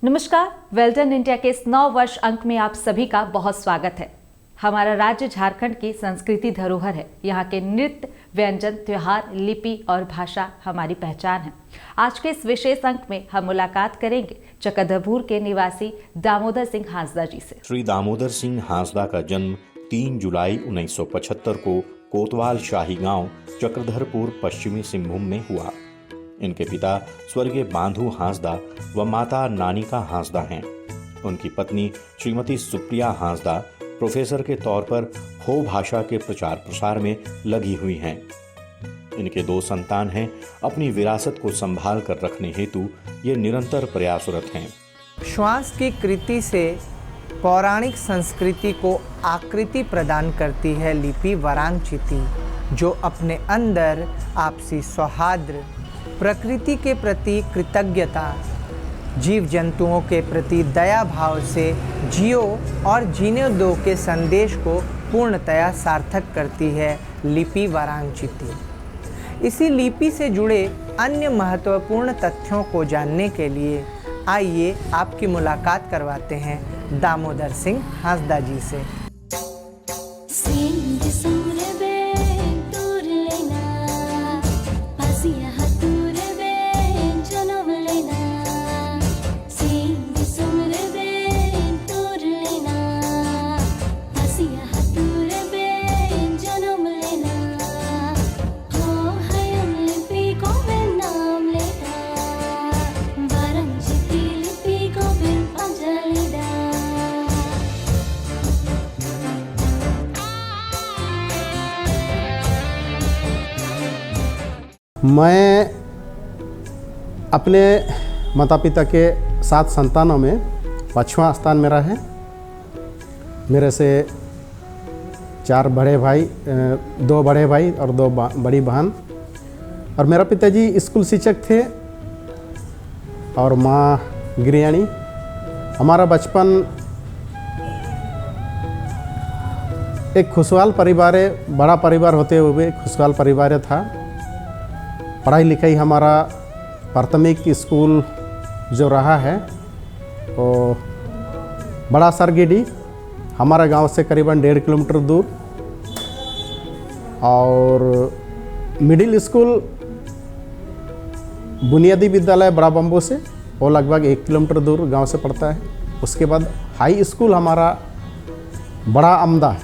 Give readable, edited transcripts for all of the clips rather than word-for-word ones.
नमस्कार, well done India के इस 9 वर्ष अंक में आप सभी का बहुत स्वागत है। हमारा राज्य झारखंड की संस्कृति धरोहर है। यहाँ के नृत्य, व्यंजन, त्योहार, लिपि और भाषा हमारी पहचान है। आज के इस विशेष अंक में हम मुलाकात करेंगे चक्रधरपुर के निवासी दामोदर सिंह हांसदा जी से। श्री दामोदर सिंह हांसदा का जन्म 3 जुलाई 1975 को कोतवाल शाही गांव चक्रधरपुर पश्चिमी सिंहभूम में हुआ। इनके पिता स्वर्गीय बांधु हांसदा व माता नानिका हांसदा हैं। उनकी पत्नी श्रीमती सुप्रिया हांसदा प्रोफेसर के तौर पर हो भाषा के प्रचार प्रसार में लगी हुई हैं। इनके 2 संतान हैं। अपनी विरासत को संभाल कर रखने हेतु ये निरंतर प्रयासरत हैं। श्वास की कृति से पौराणिक संस्कृति को आकृति प्रदान करती है लिपि वरांगचिति, जो अपने अंदर आपसी सौहार्द, प्रकृति के प्रति कृतज्ञता, जीव जंतुओं के प्रति दया भाव से जियो और जीने दो के संदेश को पूर्णतया सार्थक करती है लिपि वरांगचिति। इसी लिपि से जुड़े अन्य महत्वपूर्ण तथ्यों को जानने के लिए आइए आपकी मुलाकात करवाते हैं दामोदर सिंह हांसदा जी से। मैं अपने माता पिता के 7 संतानों में 5वां स्थान मेरा है। मेरे से 4 बड़े भाई, 2 बड़े भाई और 2 बड़ी बहन। और मेरा पिताजी स्कूल शिक्षक थे और माँ गृहिणी। हमारा बचपन एक खुशहाल परिवार है, बड़ा परिवार होते हुए खुशहाल परिवार था। पढ़ाई लिखाई हमारा प्राथमिक स्कूल जो रहा है वो बड़ा सरगेडी, हमारा गांव से करीबन 1.5 किलोमीटर दूर। और मिडिल स्कूल बुनियादी विद्यालय बड़ा बम्बू से, वो लगभग 1 किलोमीटर दूर गांव से पड़ता है। उसके बाद हाई स्कूल हमारा बड़ा अमदा,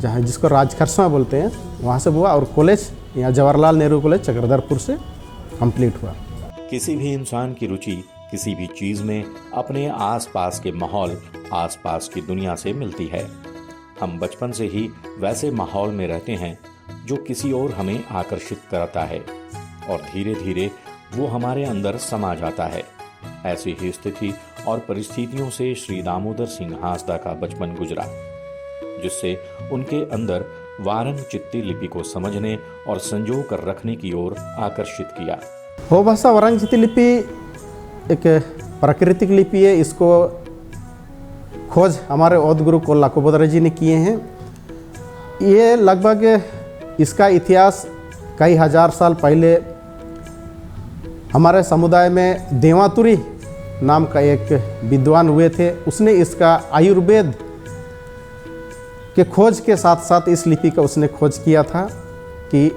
जहाँ जिसको राजखरसा बोलते हैं, वहाँ से हुआ। और कॉलेज यहाँ जवाहरलाल नेहरू कॉलेज चक्रधरपुर से कंप्लीट हुआ। किसी भी इंसान की रुचि किसी भी चीज में अपने आसपास के माहौल, आसपास की दुनिया से मिलती है। हम बचपन से ही वैसे माहौल में रहते हैं जो किसी और हमें आकर्षित करता है और धीरे धीरे वो हमारे अंदर समा जाता है। ऐसी ही स्थिति और परिस्थितियों से श्री दामोदर सिंह हांसदा का बचपन गुजरा, जिससे उनके अंदर वारांगचित्ती लिपि को समझने और संजो कर रखने की ओर आकर्षित किया। हो भाषा वारांगचित्ती लिपि एक प्राकृतिक लिपि है। इसको खोज हमारे औध गुरु कोल्ला कुबोदरा जी ने किए हैं। ये लगभग इसका इतिहास कई हजार साल पहले हमारे समुदाय में देवातुरी नाम का एक विद्वान हुए थे। उसने इसका आयुर्वेद के खोज के साथ साथ इस लिपि का उसने खोज किया था कि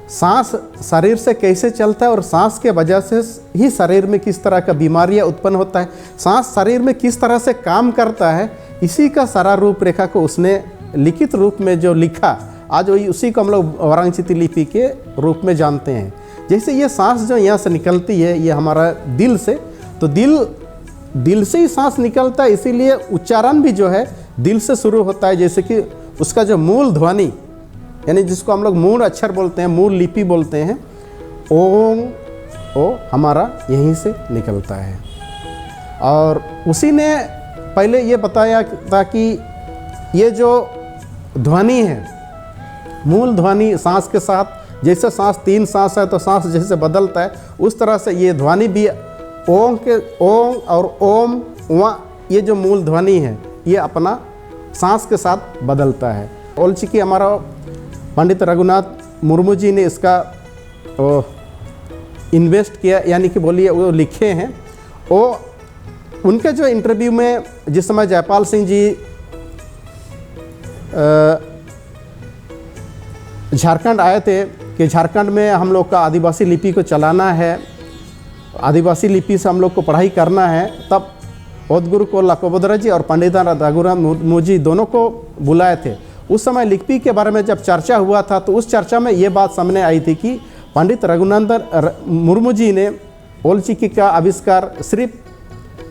सांस शरीर से कैसे चलता है और सांस के वजह से ही शरीर में किस तरह का बीमारियां उत्पन्न होता है, सांस शरीर में किस तरह से काम करता है, इसी का सारा रूपरेखा को उसने लिखित रूप में जो लिखा, आज वही उसी को हम लोग वारांगचित्ती लिपि के रूप में जानते हैं। जैसे ये सांस जो यहाँ से निकलती है, ये हमारा दिल से, तो दिल से ही सांस निकलता है, इसीलिए उच्चारण भी जो है दिल से शुरू होता है। जैसे कि उसका जो मूल ध्वनि, यानी जिसको हम लोग मूल अक्षर बोलते हैं, मूल लिपि बोलते हैं, ओम, ओ हमारा यहीं से निकलता है। और उसी ने पहले ये बताया था कि ये जो ध्वनि है, मूल ध्वनि सांस के साथ, जैसे सांस 3 सांस है तो सांस जैसे बदलता है, उस तरह से ये ध्वनि भी ओम के ओम और ओम वहाँ, ये जो मूल ध्वनि है ये अपना सांस के साथ बदलता है। ओलचिकी हमारा पंडित रघुनाथ मुर्मू जी ने इसका इन्वेस्ट किया, यानी कि बोलिए वो लिखे हैं। वो उनके जो इंटरव्यू में जिस समय जयपाल सिंह जी झारखंड आए थे कि झारखंड में हम लोग का आदिवासी लिपि को चलाना है, आदिवासी लिपि से हम लोग को पढ़ाई करना है, तब ओदगुरु को लाकोबोदरा जी और पंडित रघुराम मुर्मू जी दोनों को बुलाए थे। उस समय लिपि के बारे में जब चर्चा हुआ था तो उस चर्चा में ये बात सामने आई थी कि पंडित रघुनंदन मुर्मू जी ने ओल चिकी का आविष्कार सिर्फ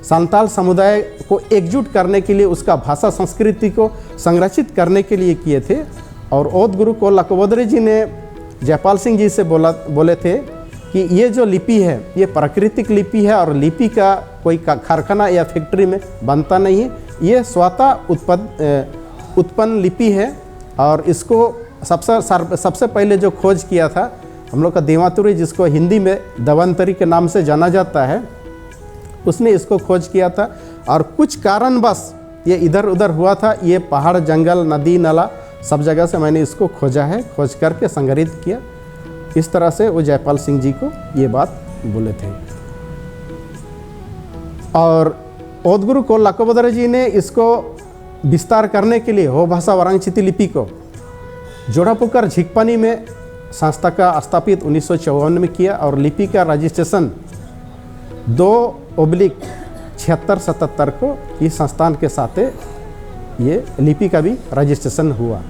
संताल समुदाय को एकजुट करने के लिए, उसका भाषा संस्कृति को संरक्षित करने के लिए किए थे। और ओदगुरु को लाकोबोदरा जी ने जयपाल सिंह जी से बोले थे कि ये जो लिपि है ये प्राकृतिक लिपि है और लिपि का कोई कारखाना या फैक्ट्री में बनता नहीं है, ये स्वतः उत्पन्न लिपि है। और इसको सबसे पहले जो खोज किया था हम लोग का देवातुरी, जिसको हिंदी में दवंतरी के नाम से जाना जाता है, उसने इसको खोज किया था। और कुछ कारणवश ये इधर उधर हुआ था, ये पहाड़, जंगल, नदी, नाला सब जगह से मैंने इसको खोजा है, खोज करके संग्रहित किया। इस तरह से वो जयपाल सिंह जी को ये बात बोले थे। और ओदगुरु को लाकोबोदरा जी ने इसको विस्तार करने के लिए हो भाषा वारांगचिती लिपि को जोड़ापुकर झिकपानी में संस्था का स्थापित 1954 में किया और लिपि का रजिस्ट्रेशन 2/76-77 को इस संस्थान के साथ ये लिपि का भी रजिस्ट्रेशन हुआ।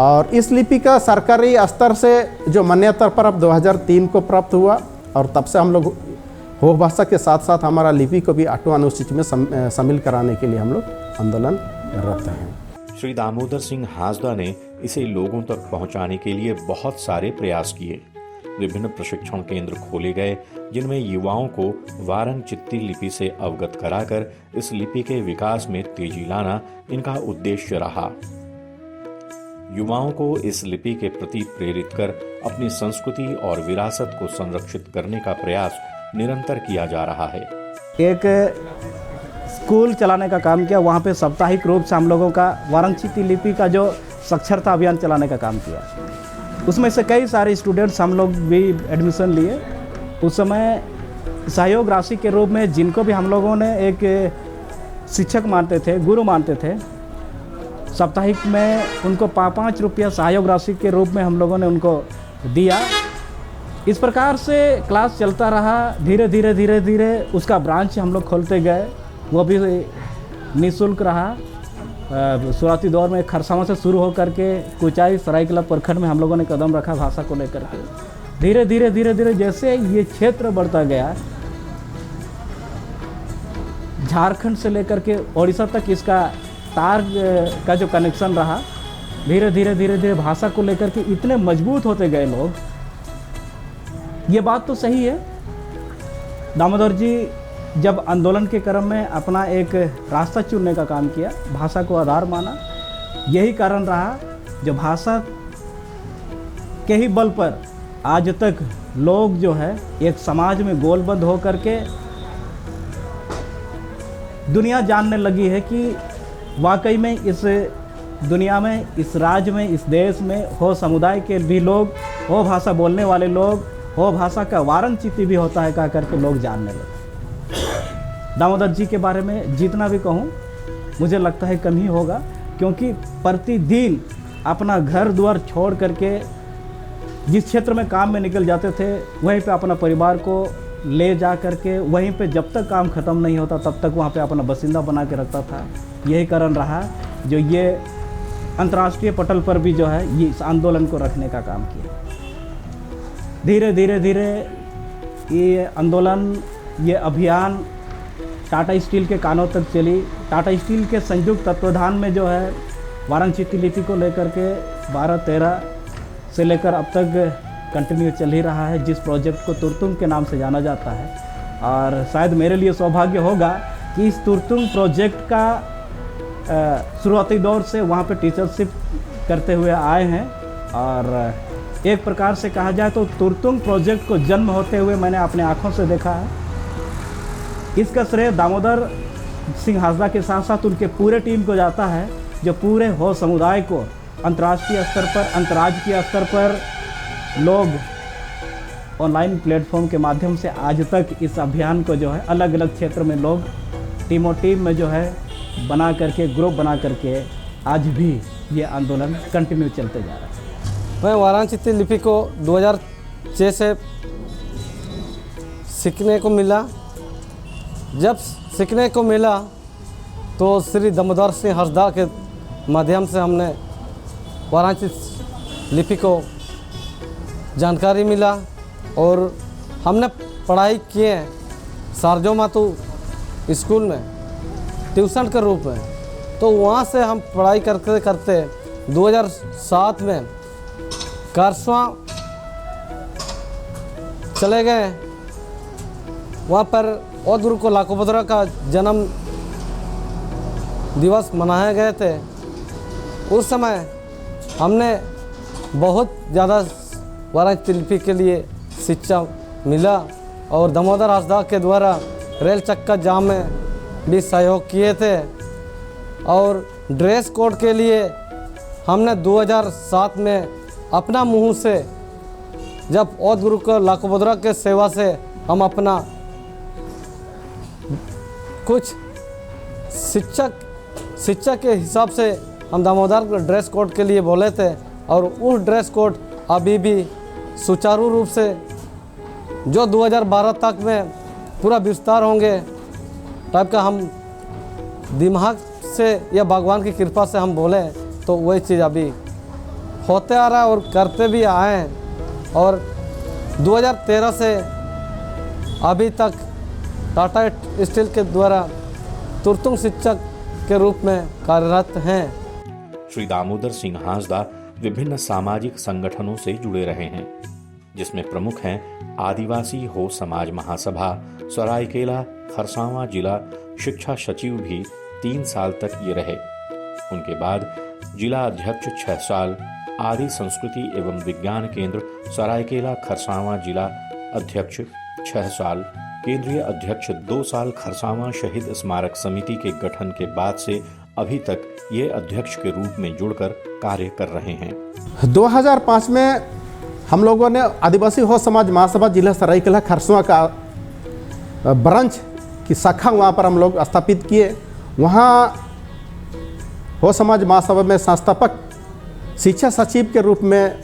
और इस लिपि का सरकारी स्तर से जो मान्यता प्राप्त 2003 को प्राप्त हुआ और तब से हम लोग हो भाषा के साथ साथ हमारा लिपि को भी 8वां अनुसूची में शामिल कराने के लिए हम लोग आंदोलनरत हैं। श्री दामोदर सिंह हांसदा ने इसे लोगों तक पहुंचाने के लिए बहुत सारे प्रयास किए। विभिन्न प्रशिक्षण केंद्र खोले गए जिनमें युवाओं को वारंगचित्ती लिपि से अवगत कराकर इस लिपि के विकास में तेजी लाना इनका उद्देश्य रहा। युवाओं को इस लिपि के प्रति प्रेरित कर अपनी संस्कृति और विरासत को संरक्षित करने का प्रयास निरंतर किया जा रहा है। एक स्कूल चलाने का काम किया, वहाँ पे साप्ताहिक रूप से हम लोगों का वारंगचित्ती लिपि का जो साक्षरता अभियान चलाने का काम किया। उसमें से कई सारे स्टूडेंट्स हम लोग भी एडमिशन लिए। उस समय सहयोग राशि के रूप में जिनको भी हम लोगों ने एक शिक्षक मानते थे, गुरु मानते थे, साप्ताहिक में उनको 5-5 रुपया सहयोग राशि के रूप में हम लोगों ने उनको दिया। इस प्रकार से क्लास चलता रहा। धीरे धीरे उसका ब्रांच हम लोग खोलते गए, वो भी निःशुल्क रहा। शुरुआती दौर में खरसावां से शुरू होकर के कुचाई, सरायकेला प्रखंड में हम लोगों ने कदम रखा भाषा को लेकर के। धीरे धीरे जैसे ये क्षेत्र बढ़ता गया, झारखंड से लेकर के ओडिशा तक इसका तार का जो कनेक्शन रहा, धीरे धीरे भाषा को लेकर के इतने मजबूत होते गए लोग। ये बात तो सही है, दामोदर जी जब आंदोलन के क्रम में अपना एक रास्ता चुनने का काम किया, भाषा को आधार माना, यही कारण रहा जो भाषा के ही बल पर आज तक लोग जो है एक समाज में गोलबंद हो करके दुनिया जानने लगी है कि वाकई में इस दुनिया में, इस राज्य में, इस देश में हो समुदाय के भी लोग, हो भाषा बोलने वाले लोग, हो भाषा का वारंगचित्ती भी होता है, कह करके लोग जानने लगे। दामोदर जी के बारे में जितना भी कहूँ मुझे लगता है कम ही होगा, क्योंकि प्रतिदिन अपना घर द्वार छोड़ करके जिस क्षेत्र में काम में निकल जाते थे, वहीं पे अपना परिवार को ले जा करके वहीं पे जब तक काम ख़त्म नहीं होता तब तक वहाँ पे अपना बसिंदा बना के रखता था। यही कारण रहा जो ये अंतर्राष्ट्रीय पटल पर भी जो है ये इस आंदोलन को रखने का काम किया। धीरे धीरे ये आंदोलन, ये अभियान टाटा स्टील के कानों तक चली। टाटा स्टील के संयुक्त तत्वाधान में जो है वारंगचित्ती लिपि को लेकर के 12-13 से लेकर अब तक कंटिन्यू चल ही रहा है, जिस प्रोजेक्ट को तुरतुंग के नाम से जाना जाता है। और शायद मेरे लिए सौभाग्य होगा कि इस तुरतुंग प्रोजेक्ट का शुरुआती दौर से वहाँ पे टीचरशिप करते हुए आए हैं। और एक प्रकार से कहा जाए तो तुरतुंग प्रोजेक्ट को जन्म होते हुए मैंने अपने आँखों से देखा है। इसका श्रेय दामोदर सिंह हांसदा के साथ साथ उनके पूरे टीम को जाता है, जो पूरे हो समुदाय को अंतर्राष्ट्रीय स्तर पर, अंतर्राज्यीय स्तर पर लोग ऑनलाइन प्लेटफॉर्म के माध्यम से आज तक इस अभियान को जो है अलग अलग क्षेत्र में लोग टीम में जो है बना करके, ग्रुप बना करके आज भी ये आंदोलन कंटिन्यू चलते जा रहा है। मैं वाराणसी लिपि को 2006 से सीखने को मिला। जब सीखने को मिला तो श्री दामोदर सिंह हंसदा के माध्यम से हमने वाराणसी लिपि को जानकारी मिला और हमने पढ़ाई किए सारजो मातू स्कूल में ट्यूशन के रूप में। तो वहाँ से हम पढ़ाई करते करते 2007 में कारसवा चले गए। वहाँ पर और गुरु को लाखोबद्रा का जन्म दिवस मनाए गए थे। उस समय हमने बहुत ज़्यादा वाराणसी लिपि के लिए शिक्षा मिला और दामोदर हंसदा के द्वारा रेल चक्का जाम में भी सहयोग किए थे। और ड्रेस कोड के लिए हमने 2007 में अपना मुँह से, जब औध गुरु को लाखोबद्रा के सेवा से हम अपना कुछ शिक्षा के हिसाब से हम दामोदर ड्रेस कोड के लिए बोले थे और उस ड्रेस कोड अभी भी सुचारू रूप से जो 2012 तक में पूरा विस्तार होंगे टाइप का हम दिमाग से या भगवान की कृपा से हम बोले तो वही चीज़ अभी होते आ रहा है और करते भी आए हैं। और 2013 से अभी तक टाटा स्टील के द्वारा तुर्तुंग शिक्षक के रूप में कार्यरत हैं। श्री दामोदर सिंह हंसदा विभिन्न सामाजिक संगठनों से जुड़े रहे हैं, जिसमें प्रमुख हैं आदिवासी हो समाज महासभा, सरायकेला खरसावां जिला शिक्षा सचिव भी 3 साल तक ये रहे। उनके बाद जिला अध्यक्ष 6 साल, आदि संस्कृति एवं विज्ञान केंद्र सरायकेला खरसावां जिला अध्यक्ष 6 साल, केंद्रीय अध्यक्ष 2 साल खरसावां शहीद स्मारक समिति के गठन के बाद से अभी तक ये अध्यक्ष के रूप में जुड़कर कार्य कर रहे हैं। 2005 में हम लोगों ने आदिवासी हो समाज महासभा जिला सरायकेला खरसावां का ब्रांच की शाखा वहाँ पर हम लोग स्थापित किए। वहाँ हो समाज महासभा में संस्थापक शिक्षा सचिव के रूप में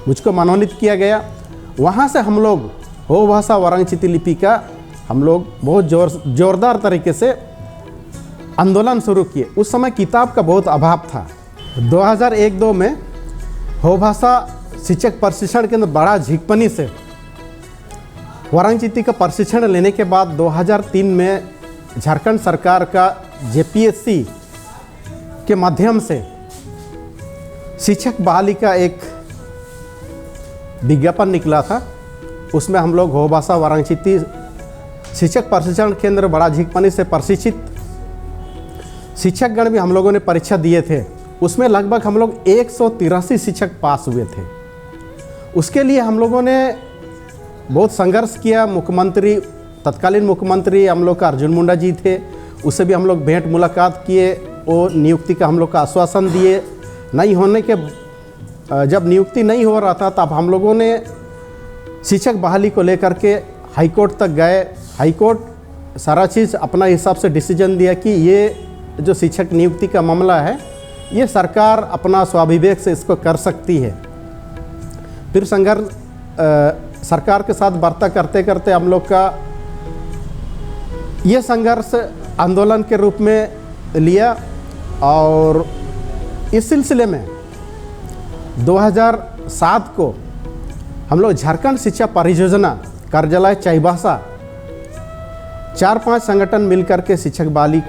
मुझको मनोनीत किया गया। वहाँ से हम लोग हो भाषा वाराणसी लिपि का हम लोग बहुत जोरदार तरीके से आंदोलन शुरू किए। उस समय किताब का बहुत अभाव था। 2001-2 में हो भाषा शिक्षक प्रशिक्षण केंद्र बड़ा झिकपनी से वाराणसी का प्रशिक्षण लेने के बाद 2003 में झारखंड सरकार का जेपीएससी के माध्यम से शिक्षक बहाली का एक विज्ञापन निकला था। उसमें हम लोग हो भाषा वाराणसी शिक्षक प्रशिक्षण केंद्र बड़ा झिकपनी से प्रशिक्षित शिक्षकगण भी हम लोगों ने परीक्षा दिए थे। उसमें लगभग हम लोग 183 शिक्षक पास हुए थे। उसके लिए हम लोगों ने बहुत संघर्ष किया। मुख्यमंत्री, तत्कालीन मुख्यमंत्री हम लोग का अर्जुन मुंडा जी थे, उससे भी हम लोग भेंट मुलाकात किए। वो नियुक्ति का हम लोग का आश्वासन दिए। नहीं होने के जब नियुक्ति नहीं हो रहा था तब हम लोगों ने शिक्षक बहाली को लेकर के हाईकोर्ट तक गए। हाईकोर्ट सारा चीज़ अपना हिसाब से डिसीजन दिया कि ये जो शिक्षक नियुक्ति का मामला है ये सरकार अपना स्वाभिवेक से इसको कर सकती है। फिर संघर्ष सरकार के साथ वार्ता करते करते हम लोग का ये संघर्ष आंदोलन के रूप में लिया और इस सिलसिले में 2007 को हम लोग झारखंड शिक्षा परियोजना कार्यालय चाईबासा 4-5 संगठन मिलकर के शिक्षक बहाली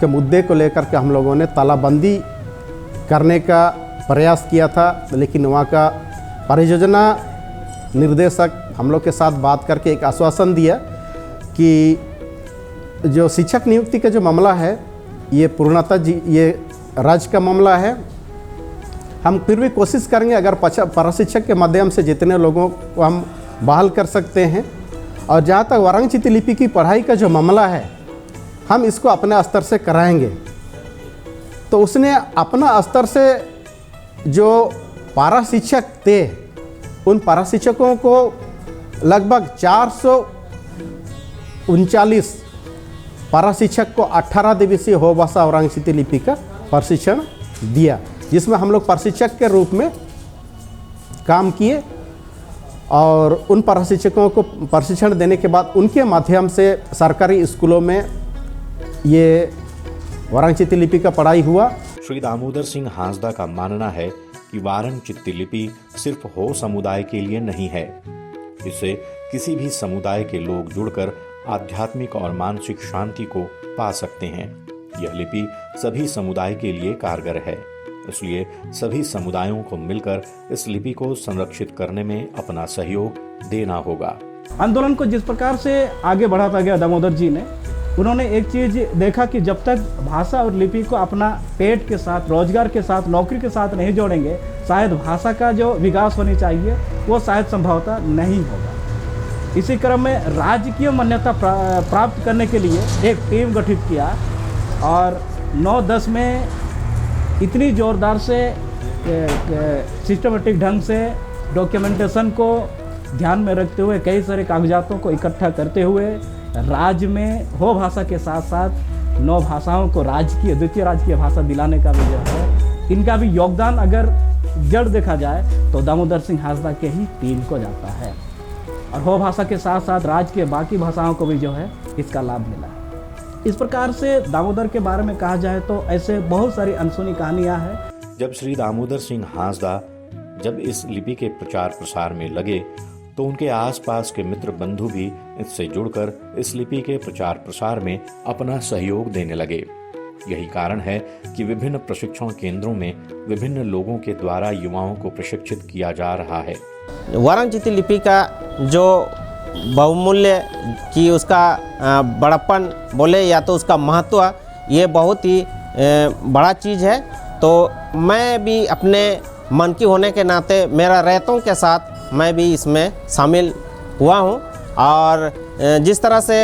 के मुद्दे को लेकर के हम लोगों ने तालाबंदी करने का प्रयास किया था। लेकिन वहाँ का परियोजना निर्देशक हम लोग के साथ बात करके एक आश्वासन दिया कि जो शिक्षक नियुक्ति का जो मामला है ये पूर्णतः ये राज्य का मामला है। हम फिर भी कोशिश करेंगे अगर प्रशिक्षक के माध्यम से जितने लोगों को हम बहाल कर सकते हैं। और जहाँ तक वाराणसी लिपि की पढ़ाई का जो मामला है हम इसको अपने स्तर से कराएंगे। तो उसने अपना स्तर से जो पारा शिक्षक थे उन पारा शिक्षकों को लगभग 439 प्रशिक्षक को 18 दिवसीय हो भाषा औरांगचिती लिपि का प्रशिक्षण दिया, जिसमें हम लोग प्रशिक्षक के रूप में काम किए और उन प्रशिक्षकों को प्रशिक्षण देने के बाद उनके माध्यम से सरकारी स्कूलों में ये वारांगचिती लिपि का पढ़ाई हुआ। श्री दामोदर सिंह हांसदा का मानना है कि वारांगचिती लिपि सिर्फ हो समुदाय के लिए नहीं है, इससे किसी भी समुदाय के लोग जुड़कर आध्यात्मिक और मानसिक शांति को पा सकते हैं। यह लिपि सभी समुदाय के लिए कारगर है, इसलिए सभी समुदायों को मिलकर इस लिपि को संरक्षित करने में अपना सहयोग देना होगा। आंदोलन को जिस प्रकार से आगे बढ़ाता गया दामोदर जी ने, उन्होंने एक चीज़ देखा कि जब तक भाषा और लिपि को अपना पेट के साथ, रोजगार के साथ, नौकरी के साथ नहीं जोड़ेंगे, शायद भाषा का जो विकास होनी चाहिए वो शायद संभवतः नहीं होगा। इसी क्रम में राजकीय मान्यता प्राप्त करने के लिए एक टीम गठित किया और 9-10 में इतनी ज़ोरदार से सिस्टमेटिक ढंग से डॉक्यूमेंटेशन को ध्यान में रखते हुए कई सारे कागजातों को इकट्ठा करते हुए राज्य में हो भाषा के साथ साथ 9 भाषाओं को द्वितीय राजकीय भाषा दिलाने का भी जो है, इनका भी योगदान अगर जड़ देखा जाए तो दामोदर सिंह हांसदा के ही टीम को जाता है और हो भाषा के साथ साथ राज्य के बाकी भाषाओं को भी जो है इसका लाभ मिला है। इस प्रकार से दामोदर के बारे में कहा जाए तो ऐसे बहुत सारी अनसुनी कहानियां हैं। जब श्री दामोदर सिंह हांसदा जब इस लिपि के प्रचार प्रसार में लगे तो उनके आसपास के मित्र बंधु भी इससे जुड़कर इस लिपि के प्रचार प्रसार में अपना सहयोग देने लगे। यही कारण है कि विभिन्न प्रशिक्षण केंद्रों में विभिन्न लोगों के द्वारा युवाओं को प्रशिक्षित किया जा रहा है। वारांगचिती लिपि का जो बहुमूल्य कि उसका बड़प्पन बोले या तो उसका महत्व, ये बहुत ही बड़ा चीज़ है। तो मैं भी अपने मन की होने के नाते मेरा रहतों के साथ मैं भी इसमें शामिल हुआ हूँ और जिस तरह से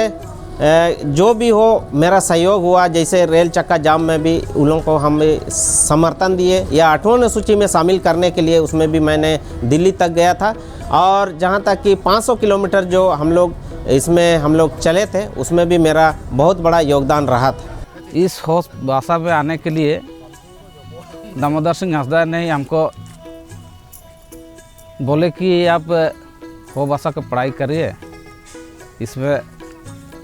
जो भी हो मेरा सहयोग हुआ, जैसे रेल चक्का जाम में भी उन लोगों को हम समर्थन दिए या 8वां अनुसूची में शामिल करने के लिए उसमें भी मैंने दिल्ली तक गया था और जहाँ तक कि 500 किलोमीटर जो हम लोग चले थे उसमें भी मेरा बहुत बड़ा योगदान रहा था। इस हो भाषा में आने के लिए दामोदर सिंह हांसदा ने हमको बोले कि आप हो भाषा की पढ़ाई करिए, इसमें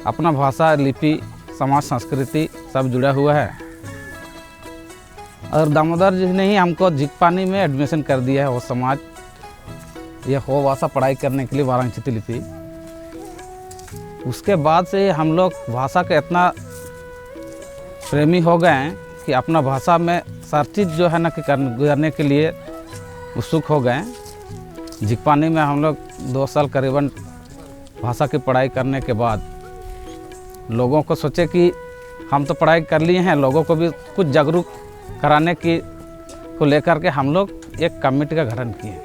अपना भाषा, लिपि, समाज, संस्कृति सब जुड़ा हुआ है। और दामोदर जी ने ही हमको झीकपानी में एडमिशन कर दिया है। वो समाज ये हो भाषा पढ़ाई करने के लिए वारांगचिती लिपि। उसके बाद से हम लोग भाषा के इतना प्रेमी हो गए हैं कि अपना भाषा में हर चीज़ जो है ना कि करने के लिए उत्सुक हो गए। झीकपानी में हम लोग 2 साल करीबन भाषा की पढ़ाई करने के बाद लोगों को सोचे कि हम तो पढ़ाई कर लिए हैं, लोगों को भी कुछ जागरूक कराने की को लेकर के हम लोग एक कमेटी का गठन किए।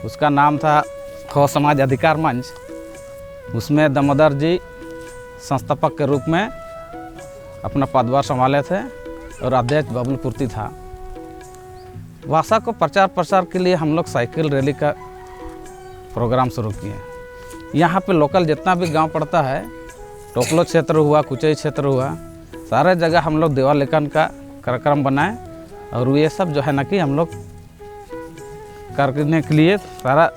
उसका नाम था हो समाज अधिकार मंच। उसमें दामोदर जी संस्थापक के रूप में अपना पदभार संभाले थे और अध्यक्ष बबलू पूर्ति था। भाषा को प्रचार प्रसार के लिए हम लोग साइकिल रैली का प्रोग्राम शुरू किए। यहाँ पे लोकल जितना भी गांव पड़ता है, टोकलो क्षेत्र हुआ, कुचई क्षेत्र हुआ, सारे जगह हम लोग देवा लेखन का कार्यक्रम बनाए और ये सब जो है ना कि हम लोग करने के लिए सारा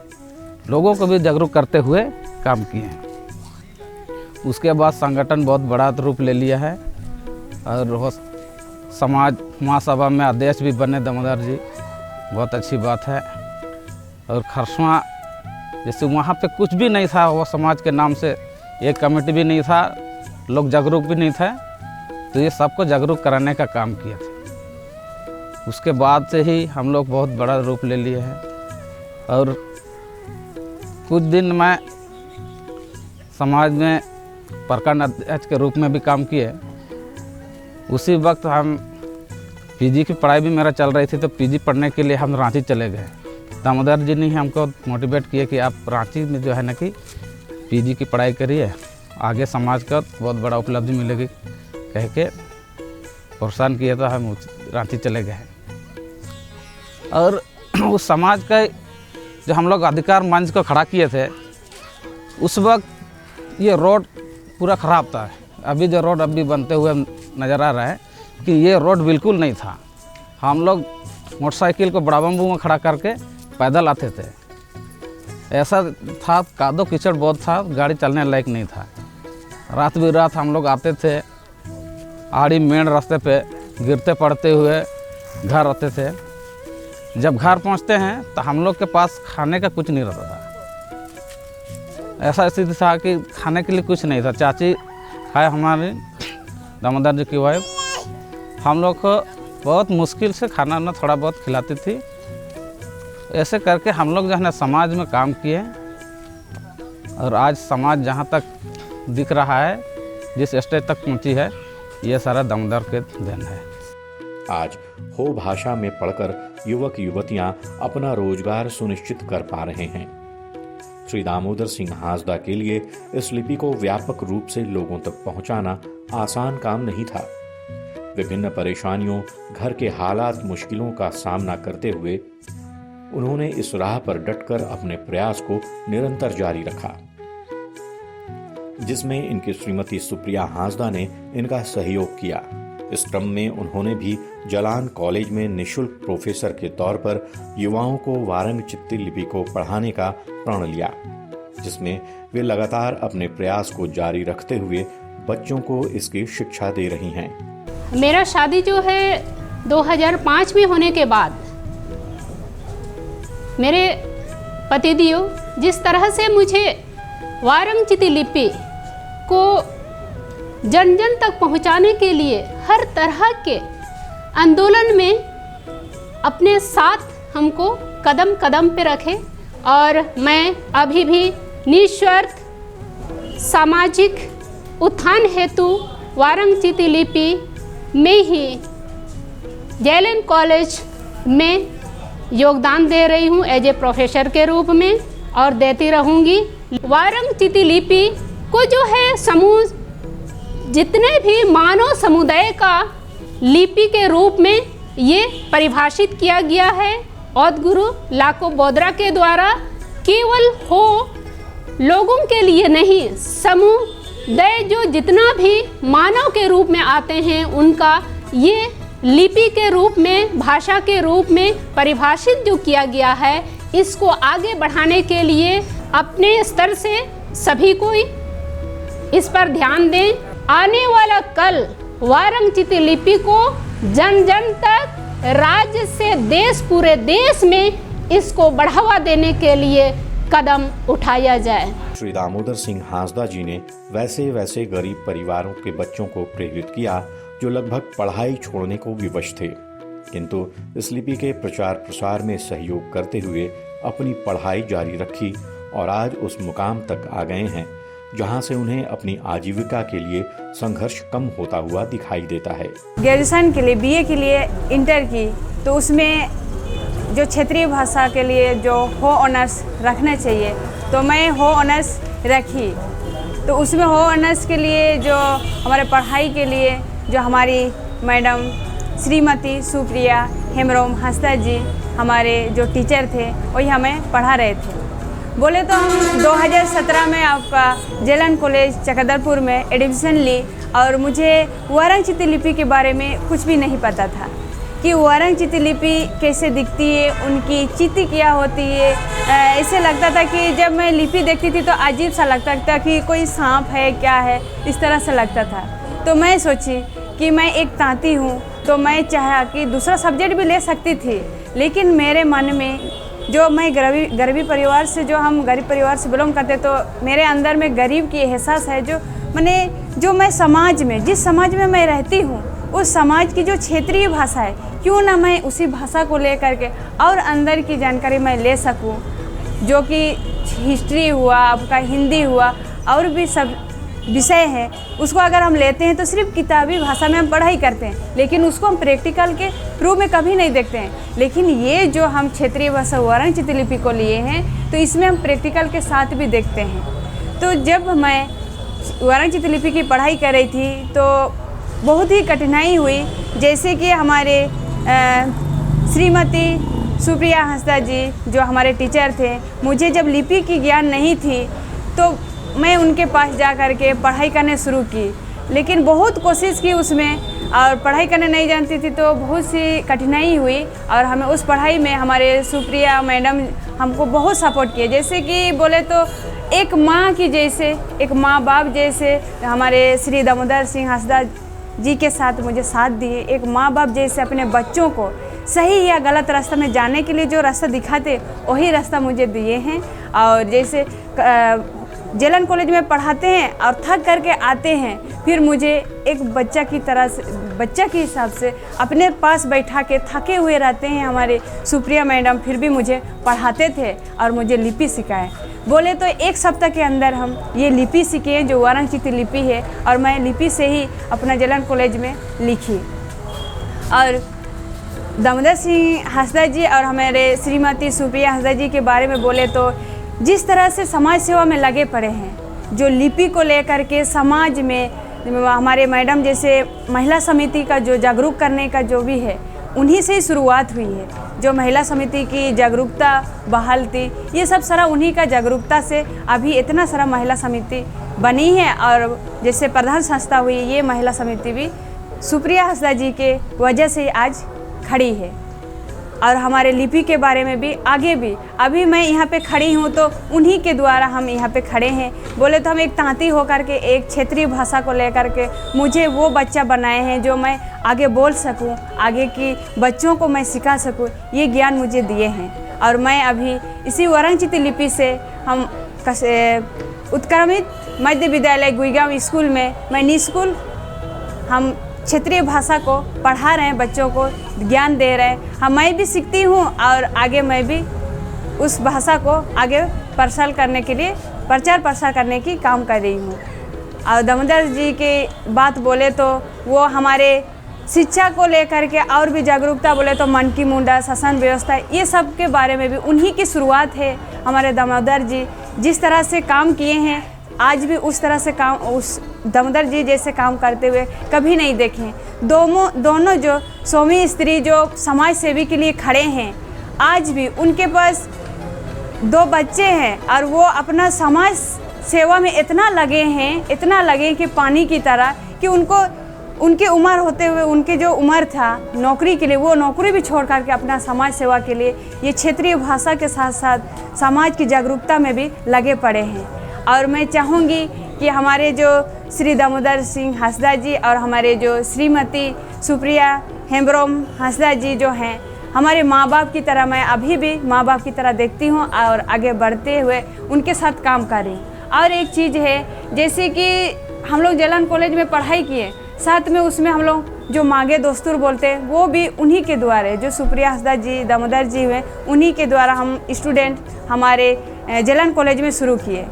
लोगों को भी जागरूक करते हुए काम किए हैं। उसके बाद संगठन बहुत बड़ा रूप ले लिया है और समाज महासभा में अध्यक्ष भी बने दामोदर जी, बहुत अच्छी बात है। और खरसवां जैसे वहाँ पे कुछ भी नहीं था, वो समाज के नाम से एक कमेटी भी नहीं था, लोग जागरूक भी नहीं थे, तो ये सबको जागरूक कराने का काम किया था। उसके बाद से ही हम लोग बहुत बड़ा रूप ले लिए हैं और कुछ दिन मैं समाज में प्रखंड अध्यक्ष के रूप में भी काम किए। उसी वक्त हम पीजी की पढ़ाई भी मेरा चल रही थी, तो पीजी पढ़ने के लिए हम रांची चले गए। दामोदर जी ने हमको मोटिवेट किया कि आप रांची में जो है ना कि पीजी की पढ़ाई करिए, आगे समाज का बहुत बड़ा उपलब्धि मिलेगी कह के प्रोत्साहन किया, तो हम रांची चले गए। और उस समाज का जो हम लोग अधिकार मंच को खड़ा किए थे, उस वक्त ये रोड पूरा ख़राब था, अभी जो रोड अभी बनते हुए नज़र आ रहा है कि ये रोड बिल्कुल नहीं था। हम लोग मोटरसाइकिल को बड़ा बम्बू में खड़ा करके पैदल आते थे। ऐसा था, कादो कीचड़ बहुत था, गाड़ी चलने लायक नहीं था। रात बिरात हम लोग आते थे, आड़ी मेन रास्ते पे गिरते पड़ते हुए घर आते थे। जब घर पहुंचते हैं तो हम लोग के पास खाने का कुछ नहीं रहता था। ऐसा स्थिति था कि खाने के लिए कुछ नहीं था। चाची है हमारी दामोदर जी की वाइफ, हम लोग को बहुत मुश्किल से खाना ना थोड़ा बहुत खिलाती थी। ऐसे करके हम लोग जो है ना समाज में काम किए और आज समाज जहाँ तक दिख रहा है, जिस स्टेज तक पहुँची है, ये सारा दामोदर के देन है। आज हो भाषा में पढ़कर युवक युवतियां अपना रोजगार सुनिश्चित कर पा रहे हैं। श्री दामोदर सिंह हांसदा के लिए इस लिपि को व्यापक रूप से लोगों तक पहुंचाना आसान काम नहीं था। विभिन्न परेशानियों, घर के हालात, मुश्किलों का सामना करते हुए उन्होंने इस राह पर डटकर अपने प्रयास को निरंतर जारी रखा, जिसमें इनकी श्रीमती सुप्रिया हांसदा ने इनका सहयोग किया। इस क्रम में उन्होंने भी जलान कॉलेज में निःशुल्क प्रोफेसर के तौर पर युवाओं को वारंग चित्ती लिपि को पढ़ाने का प्रण लिया, जिसमें वे लगातार अपने प्रयास को जारी रखते हुए बच्चों को इसकी शिक्षा दे रही हैं। मेरा शादी जो है 2005 में होने के बाद मेरे पतिदेव जिस तरह से मुझे वारंग चित्ती लिपि को जन जन तक पहुंचाने के लिए हर तरह के आंदोलन में अपने साथ हमको कदम कदम पे रखे, और मैं अभी भी निस्वार्थ सामाजिक उत्थान हेतु वारंग चित्ती लिपि में ही जेएलएन कॉलेज में योगदान दे रही हूँ एज ए प्रोफेसर के रूप में, और देती रहूँगी। वारंग चित्ती लिपि को जो है समूह जितने भी मानव समुदाय का लिपि के रूप में ये परिभाषित किया गया है औद गुरु लाको बोदरा के द्वारा। केवल हो लोगों के लिए नहीं, समुदाय जो जितना भी मानव के रूप में आते हैं उनका ये लिपि के रूप में, भाषा के रूप में परिभाषित जो किया गया है, इसको आगे बढ़ाने के लिए अपने स्तर से सभी कोई इस पर ध्यान दें। आने वाला कल वारंग चित्ती लिपि को जन जन तक, राज्य से देश, पूरे देश में इसको बढ़ावा देने के लिए कदम उठाया जाए। श्री दामोदर सिंह हांसदा जी ने वैसे गरीब परिवारों के बच्चों को प्रेरित किया जो लगभग पढ़ाई छोड़ने को विवश थे, किंतु इस लिपि के प्रचार प्रसार में सहयोग करते हुए अपनी पढ़ाई जारी रखी और आज उस मुकाम तक आ गए हैं जहां से उन्हें अपनी आजीविका के लिए संघर्ष कम होता हुआ दिखाई देता है। ग्रेजुएशन के लिए, बीए के लिए इंटर की, तो उसमें जो क्षेत्रीय भाषा के लिए जो हो ऑनर्स रखना चाहिए, तो मैं हो ऑनर्स रखी। तो उसमें हो ऑनर्स के लिए जो हमारे पढ़ाई के लिए जो हमारी मैडम श्रीमती सुप्रिया हेमब्रम हांसदा जी हमारे जो टीचर थे, वही हमें पढ़ा रहे थे। बोले तो हम 2017 में आपका जेएलएन कॉलेज चकदरपुर में एडमिशन ली, और मुझे वारंग चित्ती लिपि के बारे में कुछ भी नहीं पता था कि वारंग चित्ती लिपि कैसे दिखती है, उनकी चित्ती क्या होती है। ऐसे लगता था कि जब मैं लिपि देखती थी तो अजीब सा लगता था कि कोई सांप है, क्या है, इस तरह से लगता था। तो मैं सोची कि मैं एक तांती हूँ, तो मैं चाहा कि दूसरा सब्जेक्ट भी ले सकती थी, लेकिन मेरे मन में जो मैं गरीबी परिवार से, जो हम गरीब परिवार से बिलोंग करते, तो मेरे अंदर में गरीब की एहसास है, जो मैं समाज में, जिस समाज में मैं रहती हूँ, उस समाज की जो क्षेत्रीय भाषा है, क्यों ना मैं उसी भाषा को लेकर के और अंदर की जानकारी मैं ले सकूँ, जो कि हिस्ट्री हुआ, आपका हिंदी हुआ, और भी सब विषय है। उसको अगर हम लेते हैं तो सिर्फ किताबी भाषा में हम पढ़ाई करते हैं, लेकिन उसको हम प्रैक्टिकल के रूप में कभी नहीं देखते हैं। लेकिन ये जो हम क्षेत्रीय भाषा वारंग चित्ती लिपि को लिए हैं, तो इसमें हम प्रैक्टिकल के साथ भी देखते हैं। तो जब मैं वारंग चित्ती लिपि की पढ़ाई कर रही थी तो बहुत ही कठिनाई हुई। जैसे कि हमारे श्रीमती सुप्रिया हांसदा जी जो हमारे टीचर थे, मुझे जब लिपि की ज्ञान नहीं थी तो मैं उनके पास जा कर के पढ़ाई करने शुरू की। लेकिन बहुत कोशिश की उसमें, और पढ़ाई करने नहीं जानती थी तो बहुत सी कठिनाई हुई। और हमें उस पढ़ाई में हमारे सुप्रिया मैडम हमको बहुत सपोर्ट किए। जैसे कि बोले तो एक माँ की जैसे, एक माँ बाप जैसे हमारे श्री दामोदर सिंह हंसदा जी के साथ मुझे साथ दिए। एक माँ बाप जैसे अपने बच्चों को सही या गलत रास्ता में जाने के लिए जो रास्ता दिखाते वही रास्ता मुझे दिए हैं। और जैसे जेलन कॉलेज में पढ़ाते हैं और थक करके आते हैं, फिर मुझे एक बच्चा की तरह से, बच्चा के हिसाब से अपने पास बैठा के, थके हुए रहते हैं हमारे सुप्रिया मैडम, फिर भी मुझे पढ़ाते थे और मुझे लिपि सिखाए। बोले तो एक सप्ताह के अंदर हम ये लिपि सीखे जो वारंग चिती लिपि है, और मैं लिपि से ही अपना जेलन कॉलेज में लिखी। और दामोदर सिंह हंसदा जी और हमारे श्रीमती सुप्रिया हंसदा जी के बारे में बोले तो जिस तरह से समाज सेवा में लगे पड़े हैं, जो लिपि को लेकर के समाज में हमारे मैडम जैसे महिला समिति का जो जागरूक करने का जो भी है, उन्हीं से ही शुरुआत हुई है। जो महिला समिति की जागरूकता बहाल थी, ये सब सारा उन्हीं का जागरूकता से अभी इतना सारा महिला समिति बनी है। और जैसे प्रधान संस्था हुई, ये महिला समिति भी सुप्रिया हंसदा जी के वजह से आज खड़ी है। और हमारे लिपि के बारे में भी आगे भी, अभी मैं यहाँ पे खड़ी हूँ तो उन्हीं के द्वारा हम यहाँ पे खड़े हैं। बोले तो हम एक तांती होकर के, एक क्षेत्रीय भाषा को लेकर के मुझे वो बच्चा बनाए हैं जो मैं आगे बोल सकूँ, आगे की बच्चों को मैं सिखा सकूँ, ये ज्ञान मुझे दिए हैं। और मैं अभी इसी वारंग चिती लिपि से हम उत्क्रमित मध्य विद्यालय गुईगांव स्कूल में, मैं निःशुल्क हम क्षेत्रीय भाषा को पढ़ा रहे हैं, बच्चों को ज्ञान दे रहे हैं। हम मैं भी सीखती हूँ और आगे मैं भी उस भाषा को आगे प्रसार करने के लिए, प्रचार प्रसार करने की काम कर रही हूँ। और दामोदर जी की बात बोले तो वो हमारे शिक्षा को लेकर के और भी जागरूकता, बोले तो मन की मुंडा, शासन व्यवस्था, ये सब के बारे में भी उन्हीं की शुरुआत है। हमारे दामोदर जी जिस तरह से काम किए हैं, आज भी उस तरह से काम, उस दामोदर जी जैसे काम करते हुए कभी नहीं देखे। दोनों जो स्वामी स्त्री जो समाज सेवी के लिए खड़े हैं, आज भी उनके पास 2 बच्चे हैं और वो अपना समाज सेवा में इतना लगे हैं, इतना लगे कि पानी की तरह, कि उनको उनकी उम्र होते हुए, उनके जो उम्र था नौकरी के लिए, वो नौकरी भी छोड़ करके अपना समाज सेवा के लिए ये क्षेत्रीय भाषा के साथ साथ समाज की जागरूकता में भी लगे पड़े हैं। और मैं चाहूँगी कि हमारे जो श्री दामोदर सिंह हंसदा जी और हमारे जो श्रीमती सुप्रिया हेम्ब्रोम हंसदा जी जो हैं, हमारे माँ बाप की तरह, मैं अभी भी माँ बाप की तरह देखती हूँ और आगे बढ़ते हुए उनके साथ काम कर रही हूँ। और एक चीज़ है, जैसे कि हम लोग जेलन कॉलेज में पढ़ाई किए, साथ में उसमें हम लोग जो मांगे दोस्तुर बोलते हैं, वो भी उन्हीं के द्वारा, जो सुप्रिया हंसदा जी, दामोदर जी हुए, उन्हीं के द्वारा हम स्टूडेंट हमारे जेलन कॉलेज में शुरू किए।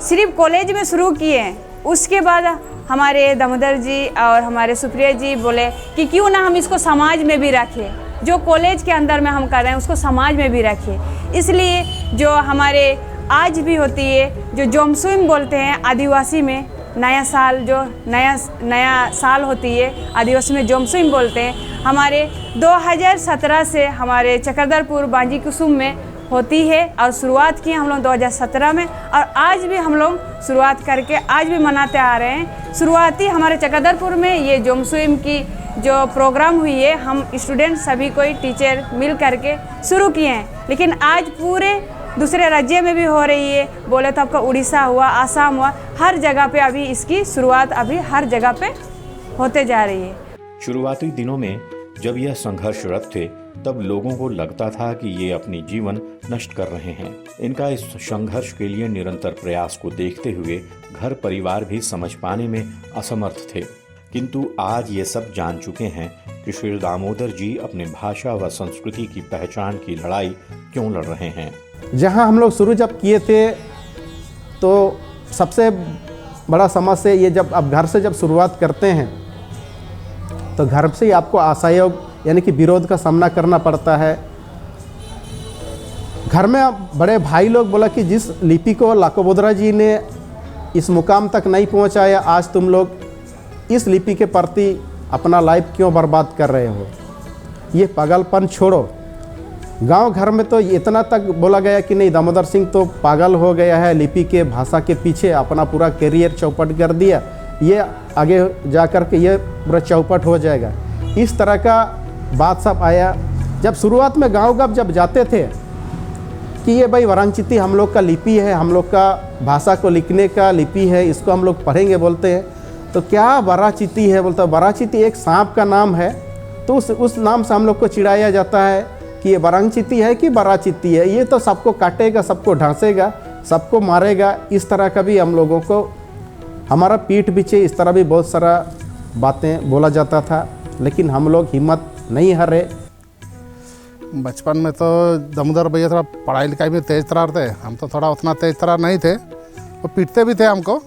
सिर्फ कॉलेज में शुरू किए, उसके बाद हमारे दामोदर जी और हमारे सुप्रिया जी बोले कि क्यों ना हम इसको समाज में भी रखें, जो कॉलेज के अंदर में हम कर रहे हैं उसको समाज में भी रखें। इसलिए जो हमारे आज भी होती है, जो जोमसुइम बोलते हैं आदिवासी में, नया साल, जो नया साल होती है आदिवासी में जोमसुइम बोलते हैं, हमारे 2017 से हमारे चक्रधरपुर बांजी कुसुम में होती है। और शुरुआत की हम लोग 2017 में, और आज भी हम लोग शुरुआत करके आज भी मनाते आ रहे हैं। शुरुआती हमारे चक्रधरपुर में ये जोमसुइम की जो प्रोग्राम हुई है, हम स्टूडेंट सभी कोई टीचर मिल करके शुरू किए हैं, लेकिन आज पूरे दूसरे राज्य में भी हो रही है। बोले तो आपका उड़ीसा हुआ, आसाम हुआ, हर जगह पे अभी इसकी शुरुआत अभी हर जगह पे होते जा रही है। शुरुआती दिनों में जब यह संघर्षरत थे, तब लोगों को लगता था कि ये अपनी जीवन नष्ट कर रहे हैं। इनका इस संघर्ष के लिए निरंतर प्रयास को देखते हुए घर परिवार भी समझ पाने में असमर्थ थे, किंतु आज ये सब जान चुके हैं कि श्री दामोदर जी अपने भाषा व संस्कृति की पहचान की लड़ाई क्यों लड़ रहे हैं। जहाँ हम लोग शुरू जब किए थे, तो सबसे बड़ा समस्या ये, जब आप घर से जब शुरुआत करते हैं तो घर से ही आपको असहयोग यानी कि विरोध का सामना करना पड़ता है। घर में बड़े भाई लोग बोला कि जिस लिपि को लाकोबोद्रा जी ने इस मुकाम तक नहीं पहुंचाया, आज तुम लोग इस लिपि के प्रति अपना लाइफ क्यों बर्बाद कर रहे हो, ये पागलपन छोड़ो। गांव घर में तो इतना तक बोला गया कि नहीं, दामोदर सिंह तो पागल हो गया है, लिपि के भाषा के पीछे अपना पूरा करियर चौपट कर दिया, ये आगे जा कर के ये पूरा चौपट हो जाएगा। इस तरह का बात सब आया। जब शुरुआत में गाँव जब जाते थे कि ये भाई वरांगचिती हम लोग का लिपि है, हम लोग का भाषा को लिखने का लिपि है, इसको हम लोग पढ़ेंगे बोलते हैं, तो क्या वराचिती है बोलता है। वराचिती एक सांप का नाम है, तो उस नाम से हम लोग को चिढ़ाया जाता है कि ये वरांगचिती है कि वराचिती है, ये तो सबको काटेगा, सबको ढांसेगा, सबको मारेगा। इस तरह का भी हम लोगों को हमारा पीठ पीछे इस तरह भी बहुत सारा बातें बोला जाता था, लेकिन हम लोग हिम्मत नहीं हारे। बचपन में तो दामोदर भैया थोड़ा पढ़ाई लिखाई में तेज़ तरार थे, हम तो थोड़ा उतना तेज़ तरार नहीं थे। वो पीटते भी थे हमको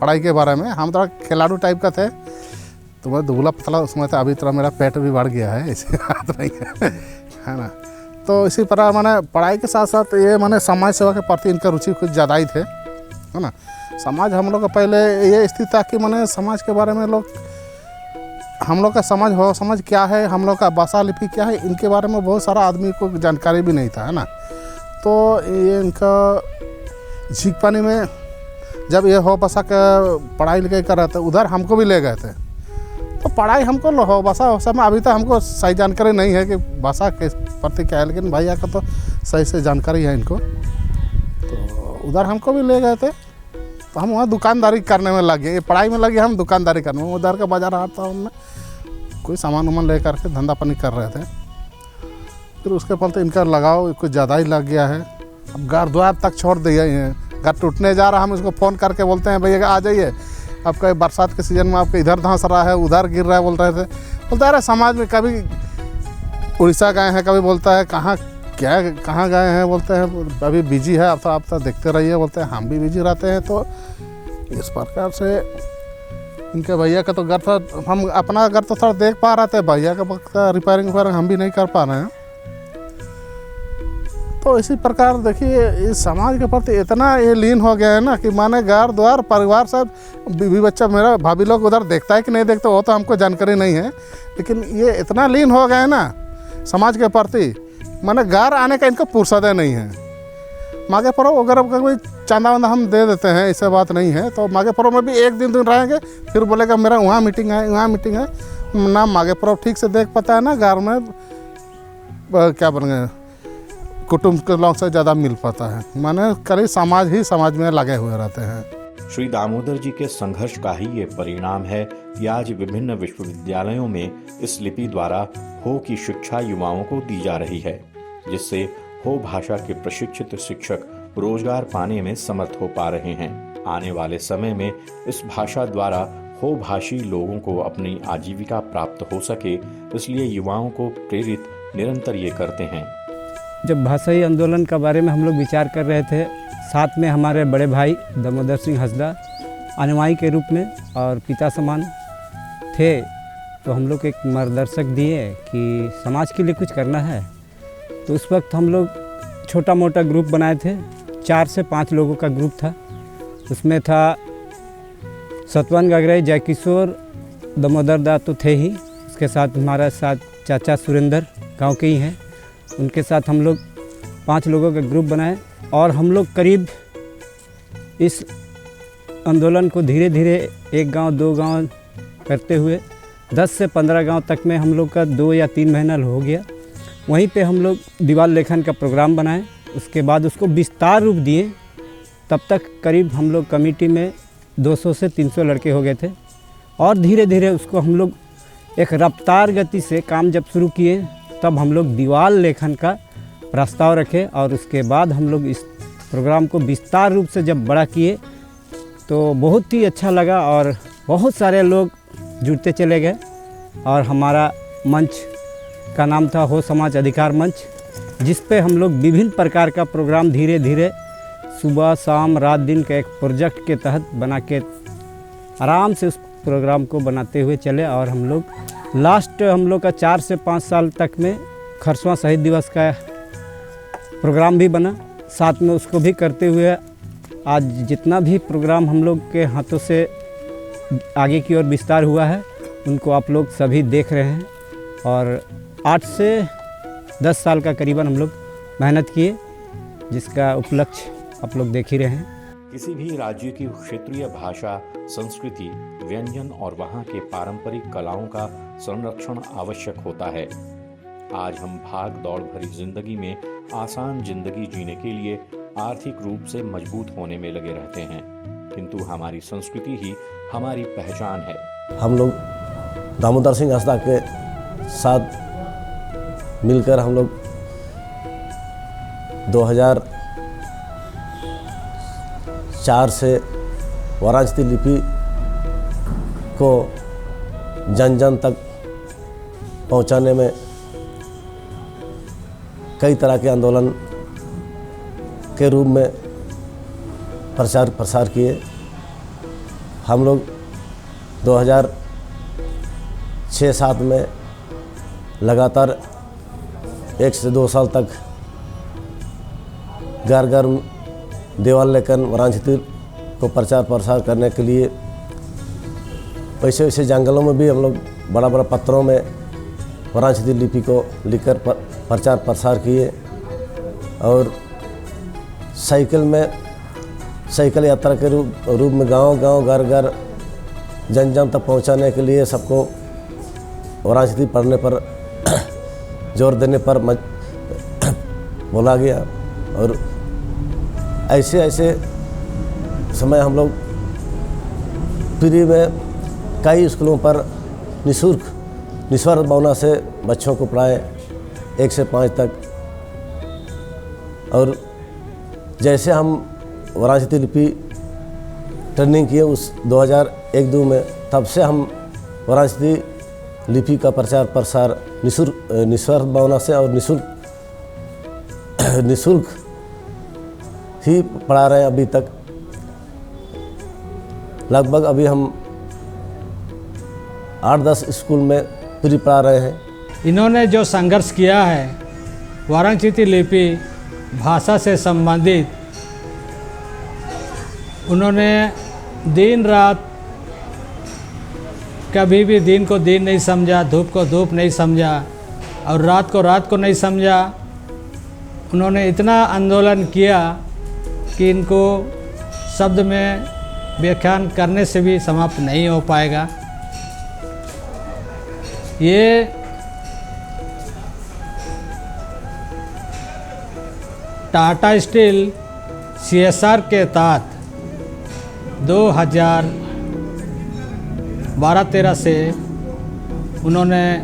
पढ़ाई के बारे में। हम थोड़ा खिलाड़ू टाइप का थे, तो मैं दुबला पतला उसमें था। अभी थोड़ा मेरा पेट भी बढ़ गया है, ऐसी बात नहीं है ना। तो इसी तरह मैंने पढ़ाई के साथ साथ ये मैंने समाज सेवा के प्रति इनका रुचि कुछ ज़्यादा ही थे, है ना। समाज हम लोग का पहले ये स्थिति था कि मैंने समाज के बारे में हम लोग का समझ क्या है, हम लोग का भाषा लिपि क्या है, इनके बारे में बहुत सारा आदमी को जानकारी भी नहीं था, है ना। तो ये इनका झींकपानी में जब ये हो भाषा का पढ़ाई लिखाई कर रहे थे, उधर हमको भी ले गए थे। तो पढ़ाई हमको हो भाषा में अभी तक हमको सही जानकारी नहीं है कि भाषा के प्रति क्या है, लेकिन भैया का तो सही से जानकारी है इनको। तो उधर हमको भी ले गए थे, तो हम वहाँ दुकानदारी करने में लगे। ये पढ़ाई में लगे, हम दुकानदारी करने में। उधर का बाजार हाट था, उनमें कोई सामान वामान ले करके धंधा पानी कर रहे थे। फिर उसके पल तो इनका लगाव कुछ ज़्यादा ही लग गया है। अब घर द्वार तक छोड़ दिए हैं, घर टूटने जा रहा, हम इसको फ़ोन करके बोलते हैं भैया आ जाइए, आपका बरसात के सीज़न में आपका इधर धंस रहा है, उधर गिर रहा है, बोल रहे थे। बोलता है अरे समाज में कभी उड़ीसा गए हैं, कभी बोलता है कहाँ गए हैं, बोलते हैं अभी बिजी है, आप तो देखते रहिए, बोलते हैं हम भी बिजी रहते हैं। तो इस प्रकार से इनके भैया का तो घर था, हम अपना घर तो थोड़ा देख पा रहे थे, भैया का वक्त रिपेयरिंग हम भी नहीं कर पा रहे हैं। तो इसी प्रकार देखिए इस समाज के प्रति इतना ये लीन हो गया है ना कि माने घर द्वार परिवार सब बीवी बच्चा मेरा भाभी लोग उधर देखता है कि नहीं देखता वो तो हमको जानकारी नहीं है, लेकिन ये इतना लीन हो गया है ना समाज के प्रति, माने घर आने का इनको फुर्सत नहीं है। माघे पर्व अगर कोई चांदा वांदा हम दे देते हैं, ऐसा बात नहीं है। तो माघे पर्व में भी एक दिन रहेंगे, फिर बोलेगा मेरा वहाँ मीटिंग है ना। माघे पर्व ठीक से देख पाता है ना, घर में क्या बन गए कुटुंब के लोग से ज़्यादा मिल पाता है, माने करीब समाज में लगे हुए रहते हैं। श्री दामोदर जी के संघर्ष का ही ये परिणाम है कि आज विभिन्न विश्वविद्यालयों में इस लिपि द्वारा हो की शिक्षा युवाओं को दी जा रही है, जिससे हो भाषा के प्रशिक्षित शिक्षक रोजगार पाने में समर्थ हो पा रहे हैं। आने वाले समय में इस भाषा द्वारा हो भाषी लोगों को अपनी आजीविका प्राप्त हो सके, इसलिए युवाओं को प्रेरित निरंतर ये करते हैं। जब भाषाई आंदोलन के बारे में हम लोग विचार कर रहे थे, साथ में हमारे बड़े भाई दामोदर सिंह हंसदा अनुयायी के रूप में और पिता समान थे, तो हम लोग एक मार्गदर्शक दिए कि समाज के लिए कुछ करना है। तो उस वक्त हम लोग छोटा मोटा ग्रुप बनाए थे, 4 से 5 लोगों का ग्रुप था। उसमें था सतवन गगरे, जयकिशोर, दामोदर दा तो थे ही, उसके साथ हमारा साथ चाचा सुरेंद्र गांव के ही हैं, उनके साथ हम लोग 5 लोगों का ग्रुप बनाए। और हम लोग करीब इस आंदोलन को धीरे धीरे 1 गांव 2 गांव करते हुए 10 से 15 गांव तक में हम लोग का 2 या 3 महीना हो गया। वहीं पे हम लोग दीवार लेखन का प्रोग्राम बनाए, उसके बाद उसको विस्तार रूप दिए। तब तक करीब हम लोग कमेटी में 200 से 300 लड़के हो गए थे, और धीरे धीरे उसको हम लोग एक रफ्तार गति से काम जब शुरू किए, तब हम लोग दीवार लेखन का प्रस्ताव रखे। और उसके बाद हम लोग इस प्रोग्राम को विस्तार रूप से जब बड़ा किए तो बहुत ही अच्छा लगा, और बहुत सारे लोग जुड़ते चले गए। और हमारा मंच का नाम था हो समाज अधिकार मंच, जिस पे हम लोग विभिन्न प्रकार का प्रोग्राम धीरे धीरे सुबह शाम रात दिन का एक प्रोजेक्ट के तहत बना के आराम से उस प्रोग्राम को बनाते हुए चले। और हम लोग लास्ट हम लोग का 4 से 5 साल तक में खरसवां शहीद दिवस का प्रोग्राम भी बना, साथ में उसको भी करते हुए आज जितना भी प्रोग्राम हम लोग के हाथों से आगे की ओर विस्तार हुआ है, उनको आप लोग सभी देख रहे हैं। और 8 से 10 साल का करीबन हम लोग मेहनत किए, जिसका उपलक्ष्य आप लोग देख ही रहे हैं। किसी भी राज्य की क्षेत्रीय भाषा, संस्कृति, व्यंजन और वहाँ के पारंपरिक कलाओं का संरक्षण आवश्यक होता है। आज हम भाग दौड़ भरी जिंदगी में आसान जिंदगी जीने के लिए आर्थिक रूप से मजबूत होने में लगे रहते हैं, किंतु हमारी संस्कृति ही हमारी पहचान है। हम लोग दामोदर सिंह हंसदा के साथ मिलकर हम लोग 2004 से वाराणसी लिपि को जन जन तक पहुंचाने में कई तरह के आंदोलन के रूप में प्रचार प्रसार किए। हम लोग 2006-07 में लगातार 1 से 2 साल तक घर घर देवाल लेकर वाराणसी को प्रचार प्रसार करने के लिए वैसे वैसे जंगलों में भी हम लोग बड़ा बड़ा पत्रों में वाराणसी लिपि को लिखकर प्रचार प्रसार किए और साइकिल यात्रा के रूप में गांव घर घर जन जन तक पहुंचाने के लिए सबको वाराणसी पढ़ने पर जोर देने पर बोला गया। और ऐसे समय हम लोग फ्री में कई स्कूलों पर निस्वार्थ भावना से बच्चों को पढ़ाए 1 से 5 तक। और जैसे हम वाराणसी लिपि ट्रेनिंग किए उस 2001-02 में, तब से हम वाराणसी लिपि का प्रचार प्रसार निस्वार्थ भावना से और निःशुल्क ही पढ़ा रहे हैं। अभी तक लगभग अभी हम 8-10 स्कूल में फ्री पढ़ा रहे हैं। इन्होंने जो संघर्ष किया है वाराणसी लिपि भाषा से संबंधित, उन्होंने दिन रात कभी भी दिन को दिन नहीं समझा, धूप को धूप नहीं समझा और रात को नहीं समझा। उन्होंने इतना आंदोलन किया कि इनको शब्द में व्याख्यान करने से भी समाप्त नहीं हो पाएगा। ये टाटा स्टील CSR के तहत 2012-13 से उन्होंने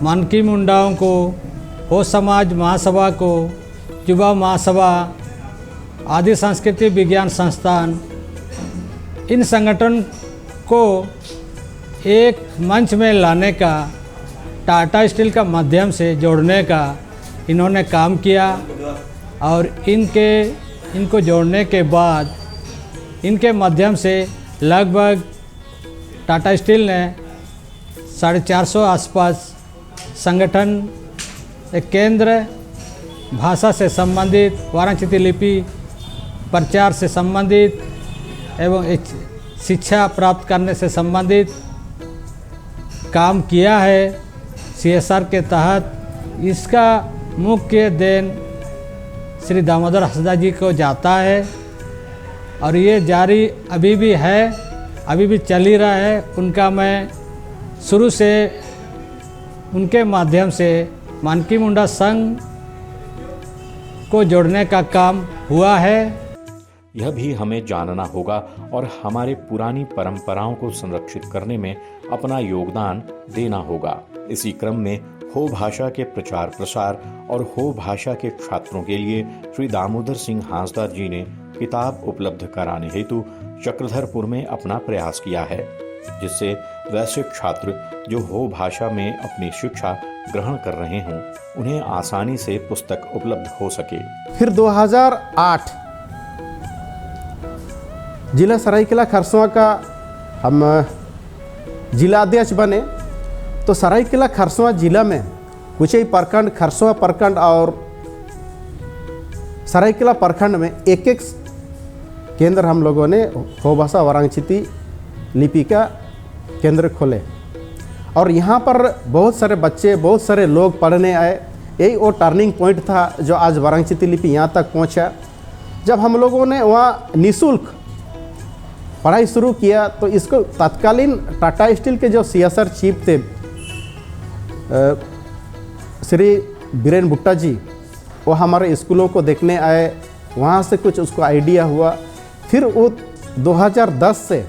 मानकी मुंडाओं को, हो समाज महासभा को, युवा महासभा आदि सांस्कृतिक विज्ञान संस्थान, इन संगठन को एक मंच में लाने का, टाटा स्टील का माध्यम से जोड़ने का इन्होंने काम किया। और इनको जोड़ने के बाद इनके माध्यम से लगभग टाटा स्टील ने 450 आसपास संगठन, एक केंद्र, भाषा से संबंधित, वाराणसी लिपि प्रचार से संबंधित एवं एक शिक्षा प्राप्त करने से संबंधित काम किया है CSR के तहत। इसका मुख्य देन श्री दामोदर हंसदा जी को जाता है और ये जारी अभी भी है, अभी भी चल ही रहा है। उनका मैं शुरू से उनके माध्यम से मानकी मुंडा संघ को जोड़ने का काम हुआ है। यह भी हमें जानना होगा और हमारे पुरानी परंपराओं को संरक्षित करने में अपना योगदान देना होगा। इसी क्रम में हो भाषा के प्रचार प्रसार और हो भाषा के छात्रों के लिए श्री दामोदर सिंह हांसदा जी ने किताब उपलब्ध कराने हेतु चक्रधरपुर में अपना प्रयास किया है, जिससे वैसे छात्र जो हो भाषा में अपनी शिक्षा ग्रहण कर रहे हों उन्हें आसानी से पुस्तक उपलब्ध हो सके। फिर 2008 जिला सरायकेला खरसुआ का हम जिला अध्यक्ष बने, तो सरायकेला खरसुआ जिला में कुचई प्रखंड, खरसुआ प्रखंड और सरायकेला प्रखंड में एक केंद्र हम लोगों ने हो भाषा वाराणसी लिपि का केंद्र खोले और यहाँ पर बहुत सारे बच्चे, बहुत सारे लोग पढ़ने आए। यही वो टर्निंग पॉइंट था जो आज वाराणसी लिपि यहाँ तक पहुँचा। जब हम लोगों ने वहाँ निःशुल्क पढ़ाई शुरू किया तो इसको तत्कालीन टाटा स्टील के जो सीएसआर चीफ थे श्री बीरेन भुट्टा जी, वो हमारे स्कूलों को देखने आए, वहाँ से कुछ उसको आइडिया हुआ। फिर वो 2010 से